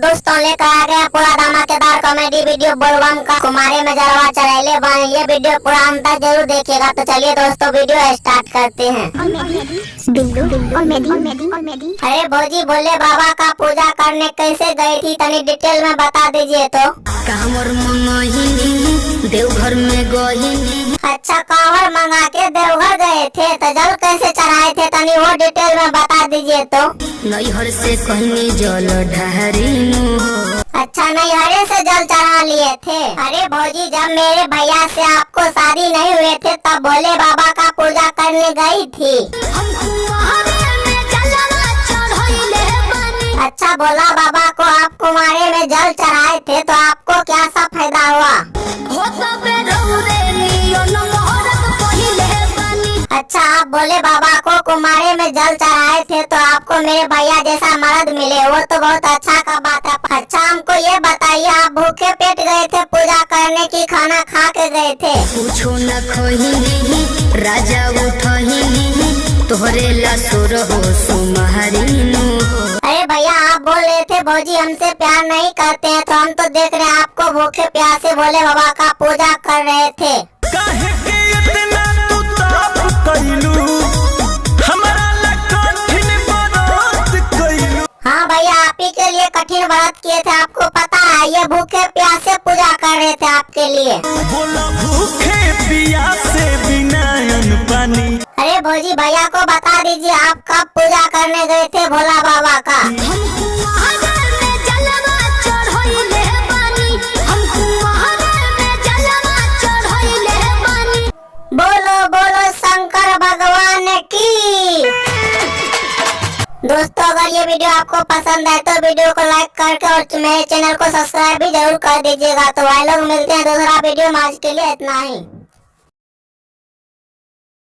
दोस्तों लेकर आ गया पूरा धमाकेदार कॉमेडी वीडियो बोलबम का कुमारी में जलवा चढ़ैले बन। ये वीडियो पूरा अंत तक जरूर देखिएगा। तो चलिए दोस्तों वीडियो स्टार्ट करते हैं। अरे भौजी बोले बाबा का पूजा करने कैसे गई थी, तनी डिटेल में बता दीजिए तो। कांवर मंगाही देवघर में गही। अच्छा कांवर मंगा के देवघर गए थे, तो जल कैसे चढ़ाए थे, तनी वो डिटेल में बता दीजिए तो। नैहर से कहनी जल ढारी। अच्छा नैहरे से जल चढ़ा लिए थे। अरे भौजी जब मेरे भैया से आपको शादी नहीं हुए थे तब भोले बाबा का पूजा करने गई थी। अच्छा भोला बाबा को आप कुमारे में जल चढ़ाए थे तो आपको क्या सा फायदा हुआ? अच्छा आप भोले बाबा को कुमारे में जल चढ़ाए थे तो आपको मेरे भैया जैसा मर्द मिले, वो तो बहुत अच्छा का बात है। अच्छा हमको ये बताइए आप भूखे पेट गए थे पूजा करने की, खाना खा के गए थे? पूछो न खोही राजा उठही तोहरे लासुर हो सुमहरी। अरे भैया आप बोल रहे थे भौजी हमसे प्यार नहीं करते हैं, तो हम तो देख रहे हैं आपको भूखे प्यासे भोले बाबा का पूजा कर रहे थे। हाँ भैया आप ही के लिए कठिन व्रत किए थे, आपको पता है। ये भूखे प्यासे पूजा कर रहे थे आपके लिए। बोला भूखे प्यासे बिना अन्न पानी। अरे भौजी भैया को बता दीजिए आप कब पूजा करने गए थे भोला बाबा का? बोलो बोलो शंकर भगवान की। दोस्तों अगर ये वीडियो आपको पसंद है तो वीडियो को लाइक करके और मेरे चैनल को सब्सक्राइब भी जरूर कर दीजिएगा। तो भाई लोग मिलते हैं दूसरा वीडियो में, आज के लिए इतना ही।